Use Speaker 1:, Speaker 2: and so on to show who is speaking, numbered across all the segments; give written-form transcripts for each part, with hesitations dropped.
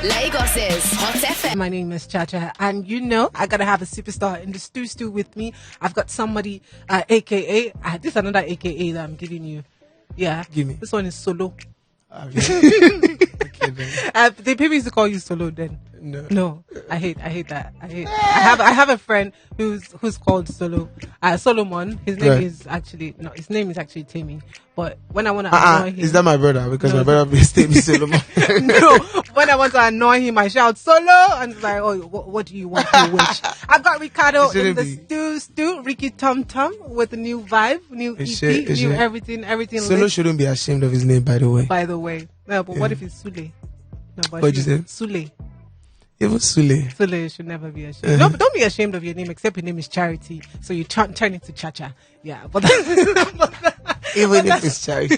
Speaker 1: Lagos's Hot FM.
Speaker 2: My name is Chacha, and you know I gotta have a superstar in the stew with me. I've got somebody, AKA. This is another AKA that I'm giving you. Yeah,
Speaker 3: give me.
Speaker 2: This one is Solo.
Speaker 3: Okay, then.
Speaker 2: The people used to call you Solo then.
Speaker 3: No,
Speaker 2: I hate that. I have a friend who's called Solo. Solomon. His name is actually Timmy. But when I want to annoy him,
Speaker 3: is that my brother? Because my brother is Timmy Solomon.
Speaker 2: No, when I want to annoy him, I shout Solo, and it's like, oh, what do you want? You wish. I've got Reekado in the stew. Ricky Tom Tom with a new vibe, new EP, new everything.
Speaker 3: Solo shouldn't be ashamed of his name, by the way.
Speaker 2: No, but what if it's Sule? No, but
Speaker 3: what'd you say?
Speaker 2: Sule.
Speaker 3: Even Sule.
Speaker 2: Sule should never be ashamed. No, but don't be ashamed of your name, except your name is Charity. So you turn into Chacha. Yeah, but
Speaker 3: even if it's Charity.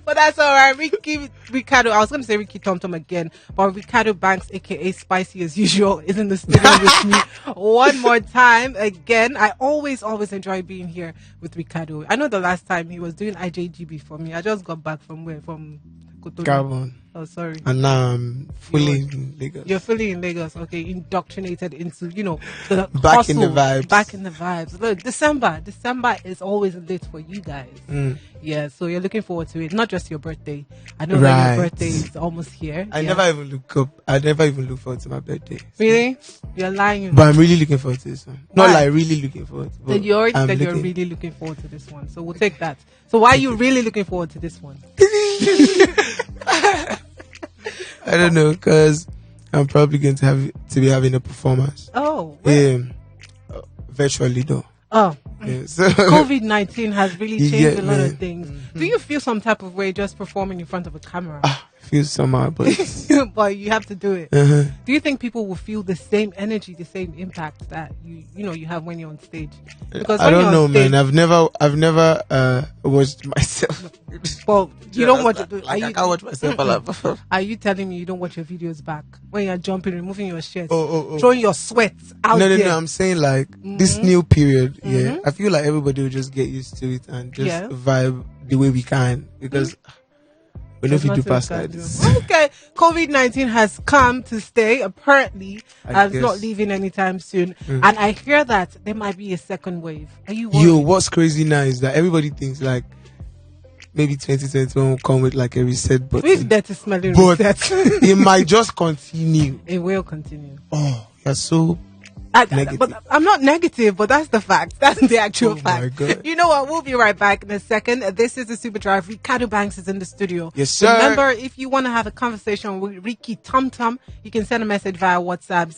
Speaker 2: But that's all right. Reekado. I was going to say Ricky Tom Tom again, but Reekado Banks, aka Spicy as usual, is in the studio with me one more time. Again, I always enjoy being here with Reekado. I know the last time he was doing IJGB for me. I just got back from where? From Cotonou.
Speaker 3: Gabon.
Speaker 2: Oh, sorry.
Speaker 3: And now I'm fully in Lagos.
Speaker 2: You're fully in Lagos, okay? Indoctrinated into, the
Speaker 3: back
Speaker 2: hustle,
Speaker 3: in the vibes.
Speaker 2: Back in the vibes. Look, December is always lit for you guys. Yeah, so you're looking forward to it. Not just your birthday. I know that your birthday is almost here.
Speaker 3: I never even look forward to my birthday. So.
Speaker 2: Really? You're lying.
Speaker 3: But I'm really looking forward to this one. Not like really looking forward to it.
Speaker 2: Then you already said you're really looking forward to this one. So we'll take that. So why are you really looking forward to this one?
Speaker 3: I don't know, because I'm probably going to be having a performance.
Speaker 2: Oh,
Speaker 3: virtually though.
Speaker 2: Oh,
Speaker 3: yeah, so
Speaker 2: COVID-19 has really changed a lot of things.
Speaker 3: Mm-hmm.
Speaker 2: Do you feel some type of way just performing in front of a camera?
Speaker 3: I feel somehow, but
Speaker 2: but you have to do it.
Speaker 3: Uh-huh.
Speaker 2: Do you think people will feel the same energy, the same impact that you have when you're on stage? Because
Speaker 3: I don't know, man. I've never watched myself.
Speaker 2: Well, you don't watch it.
Speaker 3: I can't watch myself a lot.
Speaker 2: Are you telling me you don't watch your videos back when you're jumping, removing your shirt,
Speaker 3: oh.
Speaker 2: throwing your sweat out there?
Speaker 3: No. I'm saying like this new period. Yeah, I feel like everybody will just get used to it and just vibe the way we can because. We know if you do past like this.
Speaker 2: Okay, COVID-19 has come to stay. Apparently, it's not leaving anytime soon. And I hear that there might be a second wave. Are you worried?
Speaker 3: Yo, what's crazy now is that everybody thinks like maybe 2021 will come with like a reset button.
Speaker 2: With dirty smelling reset.
Speaker 3: It might just continue.
Speaker 2: It will continue.
Speaker 3: Oh, you're so negative.
Speaker 2: But I'm not negative, but that's the fact. That's the actual fact.
Speaker 3: My God.
Speaker 2: You know what? We'll be right back in a second. This is the Super Drive. Reekado Banks is in the studio.
Speaker 3: Yes, sir.
Speaker 2: Remember, if you want to have a conversation with Ricky Tom Tom, you can send a message via WhatsApp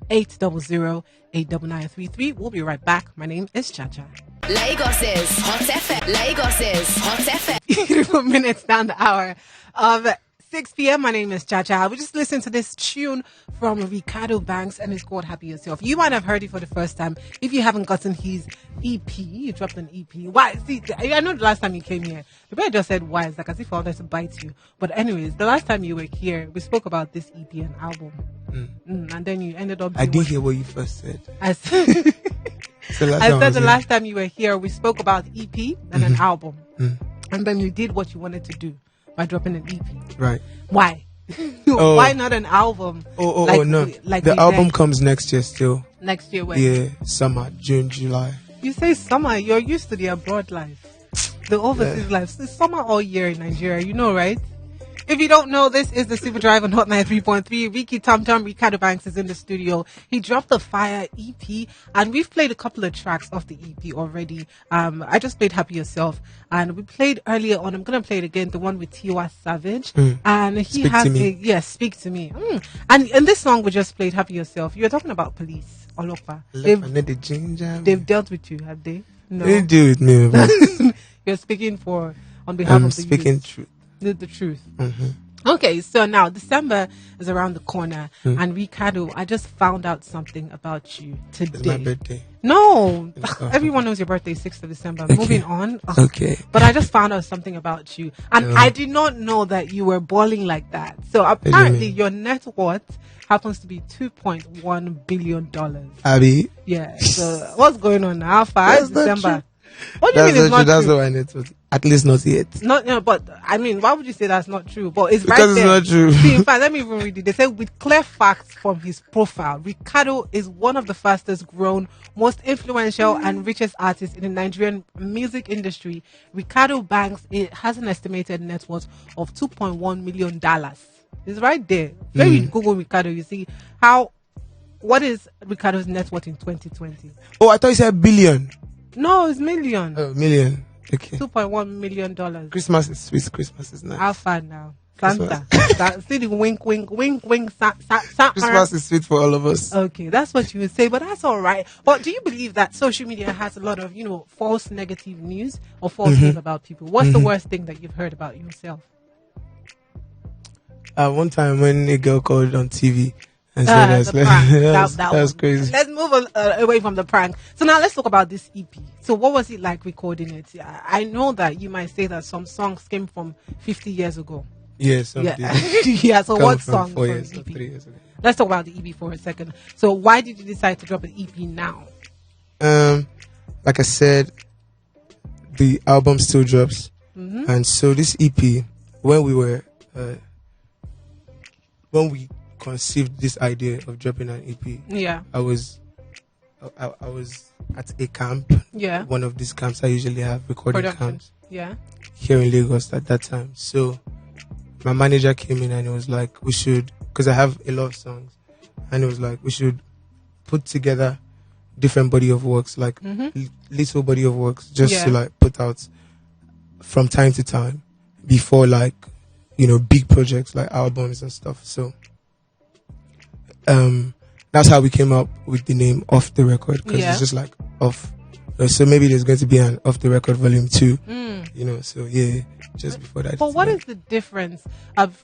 Speaker 2: 081-800-89933. We'll be right back. My name is Chacha.
Speaker 1: Lagos's Hot FM. Lagos's Hot FM.
Speaker 2: 34 minutes down the hour of 6 p.m. My name is Chacha. We just listened to this tune from Reekado Banks and it's called Happy Yourself. You might have heard it for the first time. If you haven't gotten his EP, he dropped an EP. Why? See, I know the last time you came here, the way I just said why, it's like as if I wanted to bite you. But anyways, the last time you were here, we spoke about this EP and album. And then you ended up...
Speaker 3: I didn't hear what you first said.
Speaker 2: I said the last time you were here, we spoke about EP and an album. And then you did what you wanted to do. By dropping an EP.
Speaker 3: Right.
Speaker 2: Why? Why not an album?
Speaker 3: No. The album comes next year still.
Speaker 2: Next year when?
Speaker 3: Yeah, summer, June, July.
Speaker 2: You say summer, you're used to the abroad life. The overseas life. It's summer all year in Nigeria, you know, right? If you don't know, this is the Super Drive on Hot 93.3. Ricky Tom Tom, Reekado Banks is in the studio. He dropped the Fire EP, and we've played a couple of tracks off the EP already. I just played Happy Yourself, and we played earlier on. I'm going to play it again, the one with Tiwa Savage. And he Speak to Me. And in this song we just played, Happy Yourself, you were talking about police, Olopa. They've dealt with you, have they? No.
Speaker 3: They didn't deal with me. But
Speaker 2: you're speaking on behalf of the
Speaker 3: speaking
Speaker 2: youth.
Speaker 3: truth.
Speaker 2: The truth. Okay, so now December is around the corner, and Reekado, I just found out something about you today.
Speaker 3: It's my birthday.
Speaker 2: No, everyone knows your birthday is 6th of December. Okay. Moving on.
Speaker 3: Okay.
Speaker 2: But I just found out something about you, and I did not know that you were balling like that. So apparently your net worth happens to be $2.1 billion.
Speaker 3: Abby?
Speaker 2: Yeah, so what's going on now? How far? December. What do you mean it's not true?
Speaker 3: That's not my net worth. At least not yet.
Speaker 2: Not, no, but I mean, why would you say that's not true? But it's
Speaker 3: because
Speaker 2: right there.
Speaker 3: Because it's not true.
Speaker 2: See, in fact, let me even read it. They say, with clear facts from his profile, Reekado is one of the fastest grown, most influential and richest artists in the Nigerian music industry. Reekado Banks, it has an estimated net worth of $2.1 million. It's right there. When you Google Reekado, you see what is Reekado's net worth in 2020?
Speaker 3: Oh, I thought you said billion.
Speaker 2: No, it's million.
Speaker 3: Oh, million. Okay.
Speaker 2: $2.1 million.
Speaker 3: Christmas is sweet. Christmas is nice.
Speaker 2: How far now? Santa. See the wink.
Speaker 3: Christmas is sweet for all of us.
Speaker 2: Okay, that's what you would say, but that's all right. But do you believe that social media has a lot of, false negative news or false news about people? What's the worst thing that you've heard about yourself?
Speaker 3: One time when a girl called on TV and said that was crazy.
Speaker 2: Let's move on, away from the prank. So now let's talk about this EP. So what was it like recording it? I know that you might say that some songs came from 50 years ago.
Speaker 3: Yes,
Speaker 2: yeah. So what song?
Speaker 3: 4 years or 3 years ago.
Speaker 2: Let's talk about the EP for a second. So why did you decide to drop an EP now?
Speaker 3: Like I said, the album still drops, and so this EP, when we conceived this idea of dropping an EP, I was at a camp. Yeah. One of these camps I usually have, recording camps.
Speaker 2: Yeah.
Speaker 3: Here in Lagos at that time. So my manager came in and it was like, we should, because I have a lot of songs, and it was like, we should put together different body of works, like little body of works, just to like put out from time to time before like, big projects like albums and stuff. So that's how we came up with the name Off the Record, because it's just like off. So maybe there's going to be an Off the Record volume 2, so yeah, just before that.
Speaker 2: But what is the difference?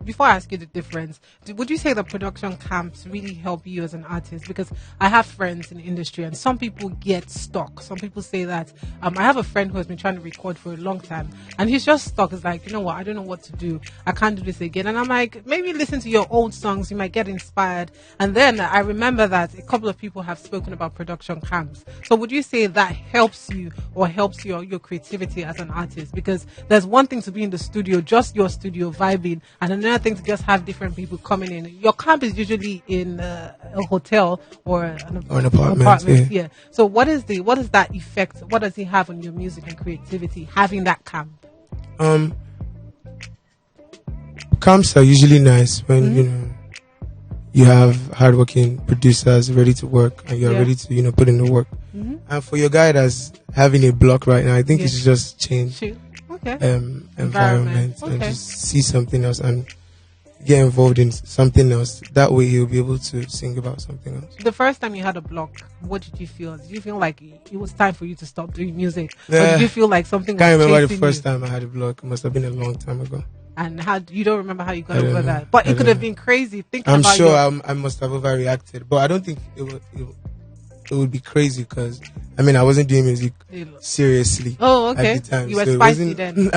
Speaker 2: Before I ask you the difference, would you say the production camps really help you as an artist? Because I have friends in the industry and some people get stuck. Some people say that, I have a friend who has been trying to record for a long time and he's just stuck. It's like, you know what, I don't know what to do. I can't do this again. And I'm like, maybe listen to your old songs. You might get inspired. And then I remember that a couple of people have spoken about production camps. So would you say that helps you or helps your creativity as an artist? Because there's one thing to be in the studio, just your studio vibing, and another thing to just have different people coming in. Your camp is usually in a hotel or an apartment. Yeah. So what is that effect? What does it have on your music and creativity, having that camp?
Speaker 3: Camps are usually nice when you have hardworking producers ready to work and you're ready to put in the work. And for your guy that's having a block right now, I think you should just change environment and just see something else and get involved in something else. That way he'll be able to sing about something else.
Speaker 2: The first time you had a block, what did you feel? Did you feel like it was time for you to stop doing music? Or did you feel like something was chasing you?
Speaker 3: I can't remember the first time I had a block. It must have been a long time ago.
Speaker 2: And you don't remember how you got over that? But it could have been crazy.
Speaker 3: I'm sure I must have overreacted, but I don't think it would be crazy because I wasn't doing music seriously.
Speaker 2: Oh, okay.
Speaker 3: At the time.
Speaker 2: You were spicy then.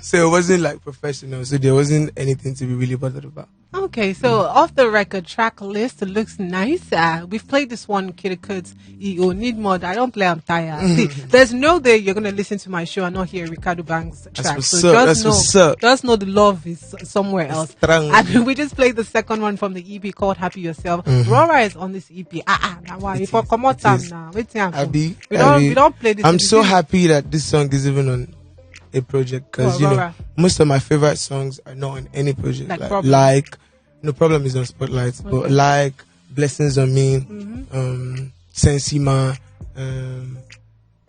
Speaker 3: So it wasn't like professional. So there wasn't anything to be really bothered about.
Speaker 2: Okay, so off the record track list, it looks nice. We've played this one, Kid Cuts, You Need More. I don't play, I'm tired. See, there's no day you're going to listen to my show and not hear Reekado Banks track. So just know the love is somewhere else. And we just played the second one from the EP called Happy Yourself. Rora is on this EP. Now why? If I come out now, we don't play this.
Speaker 3: I'm so happy that this song is even on a project because most of my favorite songs are not on any project. Like No Problem is on Spotlight, but like Blessings on Me, Sensima,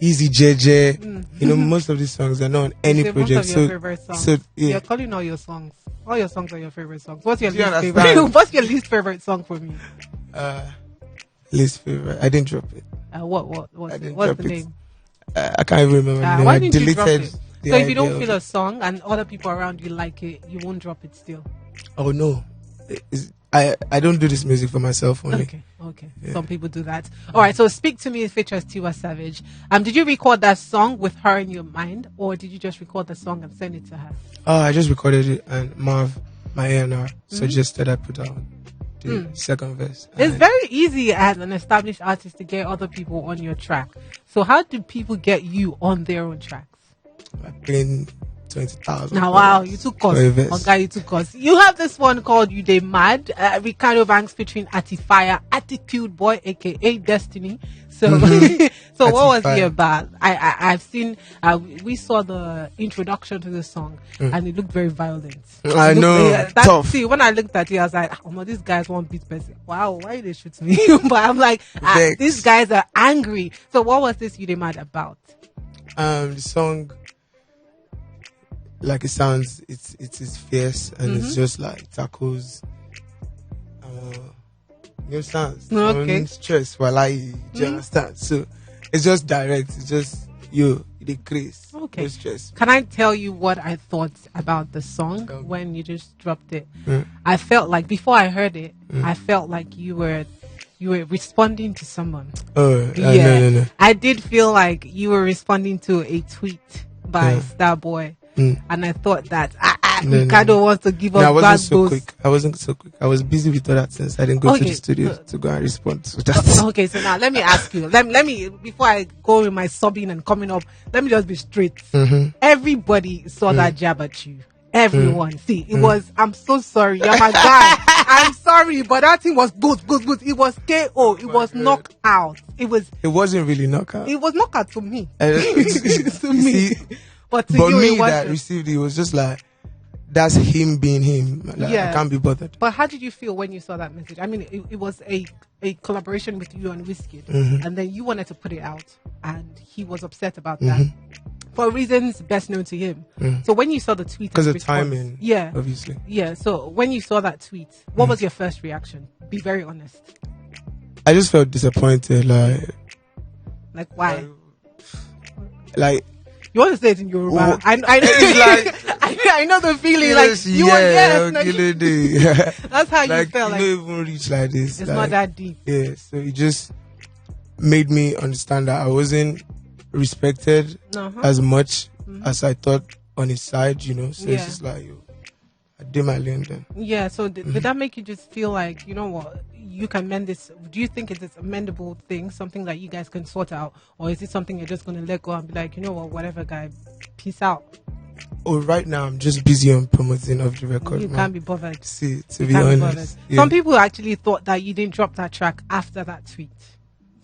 Speaker 3: Easy JJ, most of these songs are not on any project.
Speaker 2: So you're calling all your songs. All your songs are your favorite songs. What's your least favorite? What's your least favorite song for me?
Speaker 3: Least favorite. I didn't drop it.
Speaker 2: What's the name?
Speaker 3: I can't even remember.
Speaker 2: Why didn't you drop it? So if you don't feel a song and other people around you like it, you won't drop it still?
Speaker 3: Oh no, I don't do this music for myself only.
Speaker 2: Okay. Yeah. Some people do that. All right. So Speak to Me features Tiwa Savage. Did you record that song with her in your mind, or did you just record the song and send it to her?
Speaker 3: I just recorded it, and Marv, my A&R, suggested I put out the second verse.
Speaker 2: It's very easy as an established artist to get other people on your track. So how do people get you on their own tracks?
Speaker 3: Like paying 20,000.
Speaker 2: Now, wow, you took cost.
Speaker 3: for a verse.
Speaker 2: Okay, you took cost. You have this one called You Dey Mad, Reekado Banks featuring Atifire, Attitude Boy, aka Destiny. So, so what was he about? I've seen, we saw the introduction to the song and it looked very violent.
Speaker 3: I know, tough.
Speaker 2: See, when I looked at it, I was like, oh, no, these guys want beat person. Wow, why they shoot me? But I'm like, these guys are angry. So what was this You Dey Mad about?
Speaker 3: The song, like it sounds, it's fierce and it's just like tackles new sounds.
Speaker 2: Okay.
Speaker 3: Stress while do you understand? So it's just direct. It's just you decrease.
Speaker 2: Okay.
Speaker 3: No stress.
Speaker 2: Can I tell you what I thought about the song when you just dropped it? I felt like before I heard it, I felt like you were responding to someone.
Speaker 3: Oh, no.
Speaker 2: I did feel like you were responding to a tweet by Starboy. And I thought that Reekado wants to give us
Speaker 3: I wasn't
Speaker 2: bad
Speaker 3: so
Speaker 2: boost.
Speaker 3: quick. I wasn't so quick. I was busy with other things. I didn't go to the studio to go and respond to that.
Speaker 2: Okay, so now let me ask you. Let me before I go with my sobbing and coming up, let me just be straight. Everybody saw that jab at you. Everyone. See, it was, I'm so sorry. You're my guy. I'm sorry, but that thing was good. It was KO. It was knockout. It
Speaker 3: wasn't really knockout.
Speaker 2: It was knockout to me.
Speaker 3: To me.
Speaker 2: But
Speaker 3: But
Speaker 2: you,
Speaker 3: me that received it was just like, that's him being him. Like, I can't be bothered.
Speaker 2: But how did you feel when you saw that message? I mean, it was a collaboration with you and Wizkid, and then you wanted to put it out, and he was upset about that for reasons best known to him. So when you saw the tweet,
Speaker 3: because of timing, obviously.
Speaker 2: Yeah. So when you saw that tweet, what was your first reaction? Be very honest.
Speaker 3: I just felt disappointed.
Speaker 2: Like why?
Speaker 3: Like.
Speaker 2: You want to say it in Yoruba? I know the feeling.
Speaker 3: Yes,
Speaker 2: like you that's how you felt.
Speaker 3: Like you don't even reach like this.
Speaker 2: It's not that deep.
Speaker 3: Yeah, so it just made me understand that I wasn't respected as much as I thought on his side. So it's just like I did my lane then.
Speaker 2: Yeah. So did that make you just feel like, you know what? You can mend this? Do you think it's a mendable thing, something that you guys can sort out, or is it something you're just going to let go and be like, you know what, whatever, guy, peace out?
Speaker 3: Oh, right now I'm just busy on promoting of the record.
Speaker 2: You can't be bothered.
Speaker 3: See, to be honest,
Speaker 2: some people actually thought that you didn't drop that track after that tweet.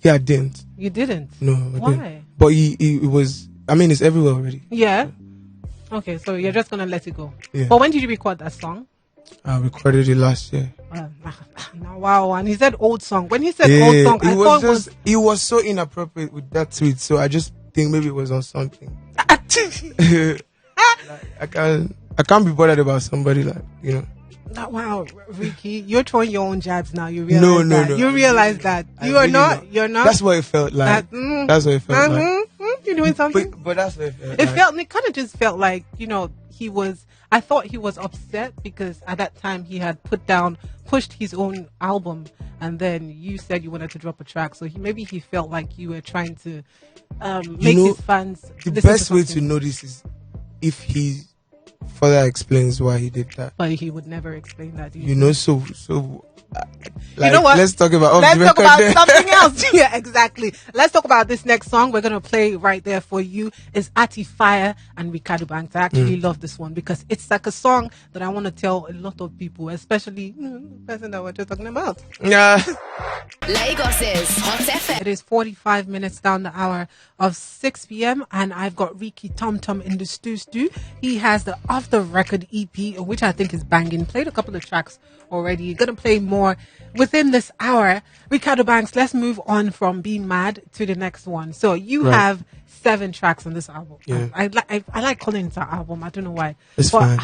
Speaker 3: Yeah, I didn't.
Speaker 2: You didn't?
Speaker 3: No,
Speaker 2: why?
Speaker 3: Didn't. But it was. I mean, it's everywhere already.
Speaker 2: Yeah. Okay, so you're just gonna let it go.
Speaker 3: Yeah.
Speaker 2: But when did you record that song?
Speaker 3: I recorded it last year.
Speaker 2: Wow, and he said old song. When he said old song, I thought
Speaker 3: it was so inappropriate with that tweet. So I just think maybe it was on something. I can't be bothered about somebody
Speaker 2: Wow, Ricky, you're throwing your own jabs now. You realize
Speaker 3: No.
Speaker 2: You realize that you're not.
Speaker 3: That's what it felt like. That's what it felt like.
Speaker 2: You're doing something.
Speaker 3: But that's what it felt.
Speaker 2: It kind of just felt like, he was. I thought he was upset because at that time he had pushed his own album, and then you said you wanted to drop a track. So maybe he felt like you were trying to make his fans.
Speaker 3: The best way to know this is if he further explains why he did that.
Speaker 2: But he would never explain that.
Speaker 3: Like,
Speaker 2: you know what?
Speaker 3: Let's talk about
Speaker 2: something else. Yeah, exactly. Let's talk about this next song. We're going to play right there for you. It's Atifire and Reekado Banks. I actually love this one because it's like a song that I want to tell a lot of people, especially the person that we're just talking about.
Speaker 3: Yeah.
Speaker 1: Lagos's Hot FM.
Speaker 2: It is 45 minutes down the hour of 6 p.m. and I've got Ricky Tom in the stew. He has the Off the Record EP, which I think is banging. Played a couple of tracks already. Gonna play more within this hour. Reekado Banks, let's move on from Being Mad to the next one. So you have 7 tracks on this album.
Speaker 3: Yeah.
Speaker 2: I like calling it an album. I don't know why.
Speaker 3: It's fine.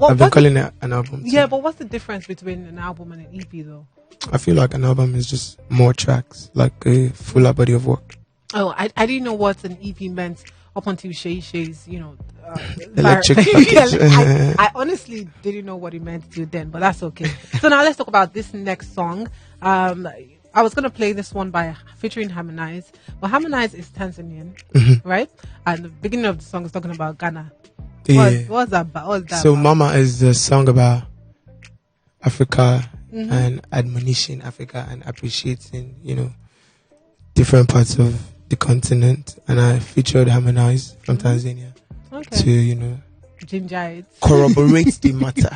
Speaker 3: I've been calling it an album too.
Speaker 2: Yeah, but what's the difference between an album and an EP though?
Speaker 3: I feel like an album is just more tracks, like a fuller body of work.
Speaker 2: Oh, I didn't know what an EP meant up until Shay's,
Speaker 3: electric package.
Speaker 2: I honestly didn't know what it meant till then, but that's okay. So now let's talk about this next song. I was going to play this one featuring Harmonize, but Harmonize is Tanzanian, right? And the beginning of the song is talking about Ghana.
Speaker 3: Yeah.
Speaker 2: What's that about?
Speaker 3: So Mama is the song about Africa and admonishing Africa and appreciating, different parts of the continent. And I featured Harmonize from Tanzania to,
Speaker 2: ginger it.
Speaker 3: corroborate the matter.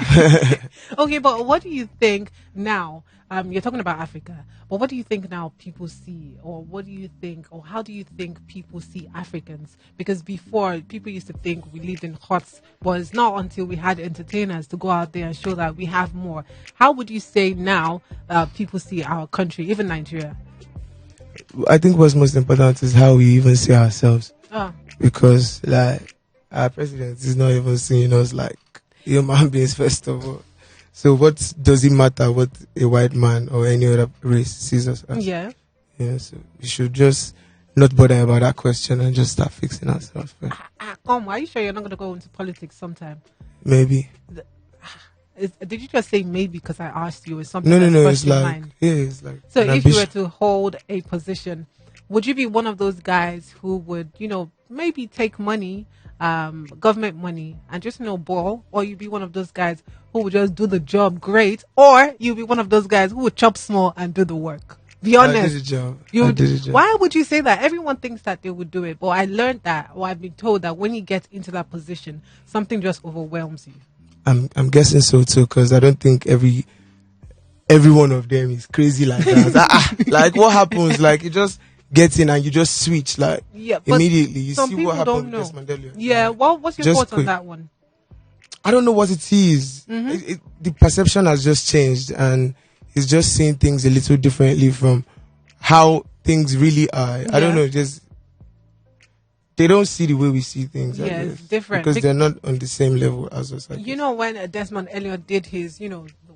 Speaker 2: Okay, but what do you think now? You're talking about Africa, but what do you think now people see, or what do you think, or how do you think people see Africans? Because before, people used to think we lived in huts, but it's not until we had entertainers to go out there and show that we have more. How would you say now people see our country, even Nigeria?
Speaker 3: I think what's most important is how we even see ourselves. Because, like, our president is not even seeing us like human beings, first of all. So what does it matter what a white man or any other race sees us as?
Speaker 2: Yeah.
Speaker 3: So we should just not bother about that question and just start fixing ourselves first.
Speaker 2: Come, are you sure you're not going to go into politics sometime?
Speaker 3: Maybe.
Speaker 2: Did you just say maybe because I asked you? Is something
Speaker 3: No.
Speaker 2: that's
Speaker 3: It's like,
Speaker 2: mind?
Speaker 3: it's like.
Speaker 2: So
Speaker 3: an
Speaker 2: if
Speaker 3: ambition.
Speaker 2: you were to hold a position, would you be one of those guys who would, maybe take money, government money, and just ball, or you be one of those guys who would just do the job great, or you be one of those guys who would chop small and do the work? Be honest.
Speaker 3: I did the job.
Speaker 2: Why would you say that? Everyone thinks that they would do it, but I learned that, or I've been told that when you get into that position, something just overwhelms you.
Speaker 3: I'm guessing so too, because I don't think every one of them is crazy like that. Like what happens? Like you just get in and you just switch like immediately. You see what happened with Desmond Elliott.
Speaker 2: Yeah. Well, what's your thoughts on that one?
Speaker 3: I don't know what it is. The perception has just changed, and he's just seeing things a little differently from how things really are. I don't know. They don't see the way we see things.
Speaker 2: Yeah, it's different.
Speaker 3: Because they're not on the same level as us.
Speaker 2: When Desmond Elliott did his,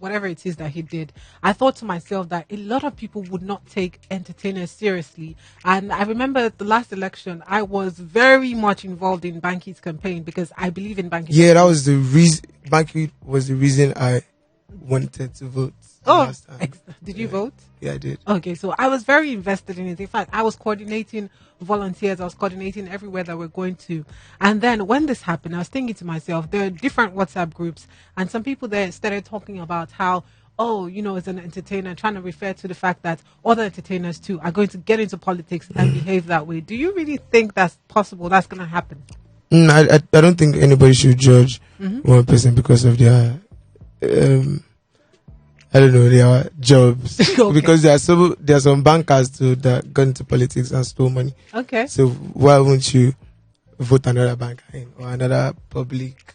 Speaker 2: whatever it is that he did, I thought to myself that a lot of people would not take entertainers seriously. And I remember the last election, I was very much involved in Banky's campaign because I believe in Banky.
Speaker 3: Yeah, that was the reason. Banky was the reason I wanted to vote. Last time.
Speaker 2: Did you vote?
Speaker 3: Yeah, I did.
Speaker 2: Okay, so I was very invested in it. In fact, I was coordinating volunteers. I was coordinating everywhere that we're going to. And then when this happened, I was thinking to myself, there are different WhatsApp groups, and some people there started talking about how, as an entertainer, trying to refer to the fact that other entertainers too are going to get into politics and behave that way. Do you really think that's possible? That's going to happen?
Speaker 3: I don't think anybody should judge one person because of their their jobs.
Speaker 2: Okay.
Speaker 3: Because there are some bankers too that got into politics and stole money.
Speaker 2: Okay.
Speaker 3: So why won't you vote another banker in or another public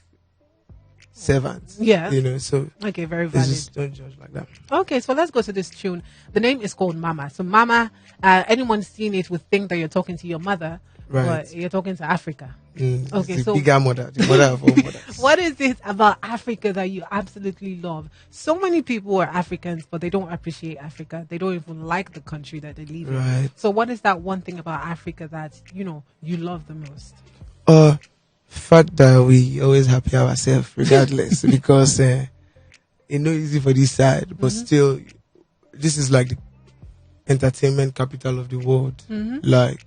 Speaker 3: servant?
Speaker 2: Yeah.
Speaker 3: So
Speaker 2: okay, very valid.
Speaker 3: just don't judge like that.
Speaker 2: Okay, so let's go to this tune. The name is called Mama. So Mama, anyone seeing it would think that you're talking to your mother,
Speaker 3: Right.
Speaker 2: but you're talking to Africa. Okay,
Speaker 3: the
Speaker 2: so
Speaker 3: bigger mother, the mother of all mothers.
Speaker 2: what is it about Africa that you absolutely love? So many people are Africans, but they don't appreciate Africa. They don't even like the country that they live in.
Speaker 3: Right.
Speaker 2: So what is that one thing about Africa that, you love the most?
Speaker 3: Fact that we always happy ourselves regardless because it's not easy for this side, but still, this is like the entertainment capital of the world. Like,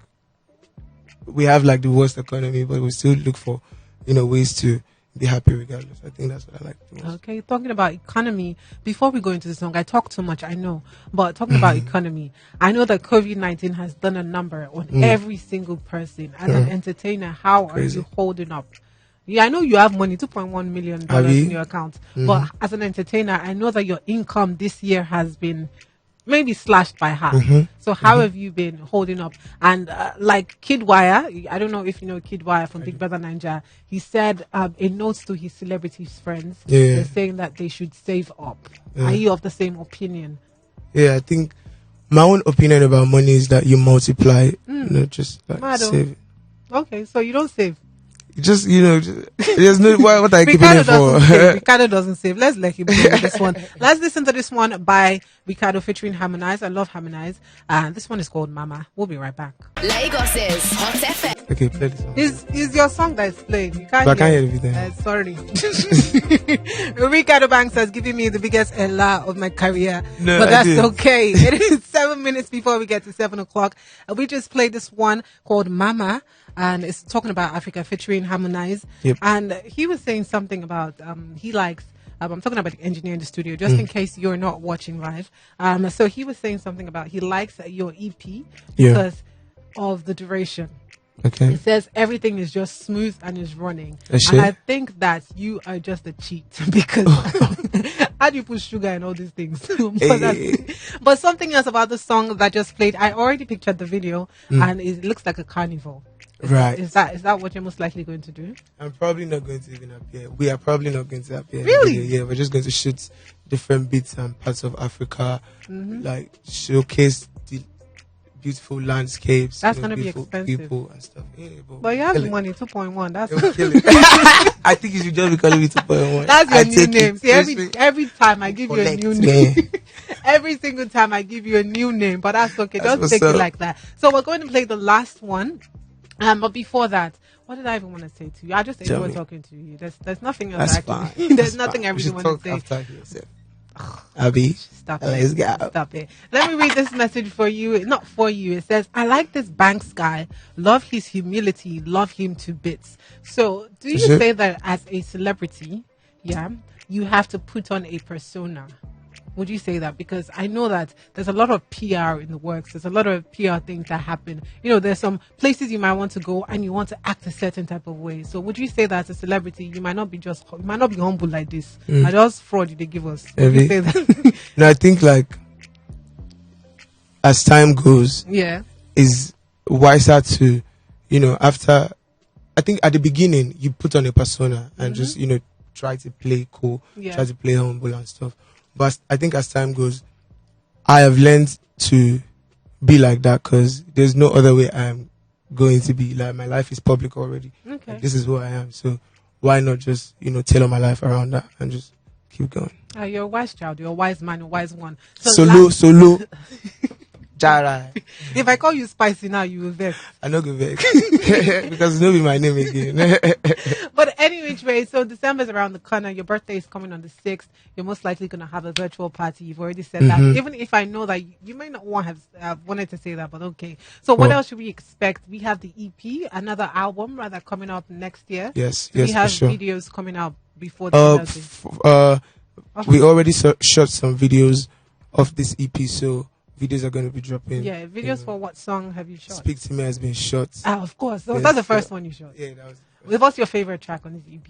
Speaker 3: we have like the worst economy, but we still look for, ways to be happy regardless. I think that's what I like the most.
Speaker 2: Okay, talking about economy, before we go into the song, I talk too much, I know, but talking about economy, I know that COVID-19 has done a number on every single person. As an entertainer, how
Speaker 3: Crazy.
Speaker 2: are you holding up? Yeah, I know you have money, $2.1 million in your account, but as an entertainer, I know that your income this year has been maybe slashed by half. So how have you been holding up? And like Kid Wire, I don't know if you know Kid Wire from Big Brother Ninja, he said in notes to his celebrity friends, they're saying that they should save up. Are you of the same opinion?
Speaker 3: Yeah, I think my own opinion about money is that you multiply, not just like save it.
Speaker 2: Okay, so you don't save.
Speaker 3: Just, there's no, what are you keeping it for?
Speaker 2: Reekado doesn't save. Let's let him do this one. Let's listen to this one by Reekado featuring Harmonize. I love Harmonize. This one is called Mama. We'll be right back.
Speaker 1: Lagos's Hot FM.
Speaker 3: Okay, play this song.
Speaker 2: Is your song that's played? You can't
Speaker 3: But I can't hear everything.
Speaker 2: Sorry. Reekado Banks has given me the biggest Ella of my career.
Speaker 3: No,
Speaker 2: but
Speaker 3: I
Speaker 2: that's
Speaker 3: didn't.
Speaker 2: okay. It is 7 minutes before we get to 7 o'clock. We just played this one called Mama. And it's talking about Africa featuring Harmonize.
Speaker 3: Yep.
Speaker 2: And he was saying something about he likes I'm talking about the engineer in the studio, just in case you're not watching live. So he was saying something about he likes your EP because of the duration.
Speaker 3: Okay.
Speaker 2: It says everything is just smooth and is running.
Speaker 3: That's
Speaker 2: And
Speaker 3: it?
Speaker 2: I think that you are just a cheat because how do you put sugar and all these things? But something else about the song that just played, I already pictured the video and it looks like a carnival. Is that what you're most likely going to do?
Speaker 3: I'm probably not going to even appear. We are probably not going to appear.
Speaker 2: Really?
Speaker 3: Yeah, we're just going to shoot different bits and parts of Africa, like showcase the beautiful landscapes.
Speaker 2: That's going to be
Speaker 3: beautiful
Speaker 2: expensive.
Speaker 3: People and stuff. Yeah,
Speaker 2: But you have the money, 2.1. That's
Speaker 3: It'll kill it. I think you should just be calling me 2.1.
Speaker 2: That's your new
Speaker 3: take
Speaker 2: name.
Speaker 3: it.
Speaker 2: See, every time I give you a new name. Every single time I give you a new name, but that's okay.
Speaker 3: That's
Speaker 2: Don't take
Speaker 3: what's
Speaker 2: it
Speaker 3: up.
Speaker 2: like that. So we're going to play the last one. But before that, what did I even want to say to you? I just enjoy talking to you. There's nothing else.
Speaker 3: That's fine.
Speaker 2: There's nothing I really want to say.
Speaker 3: After yourself. Abby,
Speaker 2: Stop
Speaker 3: let's
Speaker 2: it.
Speaker 3: go.
Speaker 2: Stop it. Let me read this message for you. Not for you. It says, I like this Banks guy. Love his humility. Love him to bits. So do you say that as a celebrity, you have to put on a persona? Would you say that? Because I know that there's a lot of PR in the works. There's a lot of PR things that happen. You know, there's some places you might want to go and you want to act a certain type of way. So would you say that as a celebrity, you might not be humble like this? I just fraud they give us. Would you say that?
Speaker 3: No, I think like as time goes, is wiser to, after, I think at the beginning you put on a persona and just, try to play cool, try to play humble and stuff. But I think as time goes, I have learned to be like that because there's no other way I'm going to be. Like my life is public already.
Speaker 2: Okay.
Speaker 3: Like, this is who I am. So why not just, tailor my life around that and just keep going.
Speaker 2: You're a wise child. You're a wise man, a wise one.
Speaker 3: Solo. Jara.
Speaker 2: If I call you Spicy now, you will vex.
Speaker 3: I know go vex because it's not be my name again.
Speaker 2: But anyway, so December's around the corner. Your birthday is coming on the 6th. You're most likely going to have a virtual party. You've already said that. Even if I know that you may not have wanted to say that, but okay. So what else should we expect? We have the EP, another album rather coming up next year.
Speaker 3: Yes,
Speaker 2: we have
Speaker 3: for sure.
Speaker 2: videos coming out before the
Speaker 3: we already shot some videos of this EP, so videos are going to be dropping.
Speaker 2: Yeah, videos for what song have you shot?
Speaker 3: Speak to Me has been shot.
Speaker 2: Of course. So that's the first one you shot.
Speaker 3: Yeah, that was.
Speaker 2: What's your favorite track on this EP?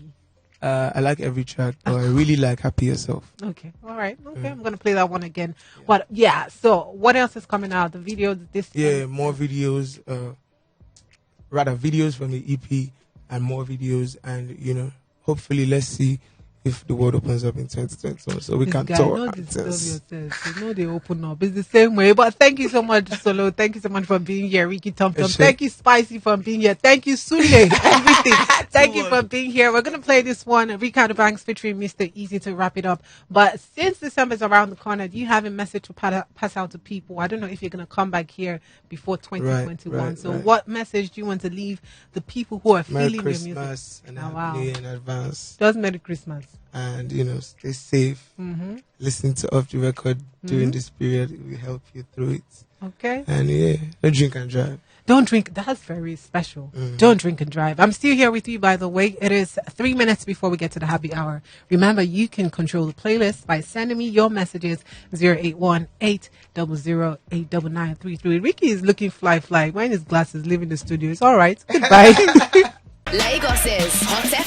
Speaker 3: I like every track, but I really like Happy Yourself.
Speaker 2: Okay, all right. Okay, I'm going to play that one again. But so what else is coming out? The video,
Speaker 3: more videos, rather videos from the EP and more videos, and hopefully let's see if the world opens up in 2021 so we can tour.
Speaker 2: Don't disturb yourself. You know they open up. It's the same way. But thank you so much, Solo. Thank you so much for being here, Ricky Tom. Thank you, Spicy, for being here. Thank you, Sunday. Everything. Thank you for being here. We're going to play this one, Reekado Banks featuring Mr. Easy, to wrap it up. But since December is around the corner, do you have a message to pass out to people? I don't know if you're going to come back here before 2021. What message do you want to leave the people who are feeling your music?
Speaker 3: Merry Christmas and Happy New Year in advance.
Speaker 2: Just Merry Christmas.
Speaker 3: And stay safe. Listen to Off the Record during this period. It will help you through it.
Speaker 2: Okay.
Speaker 3: And don't drink and drive.
Speaker 2: Don't drink. That's very special. Don't drink and drive. I'm still here with you, by the way. It is 3 minutes before we get to the happy hour. Remember, you can control the playlist by sending me your messages 081-800-89933. Ricky is looking fly, wearing his glasses, leaving the studio. It's all right. Goodbye.
Speaker 1: Lagos is Hot FM.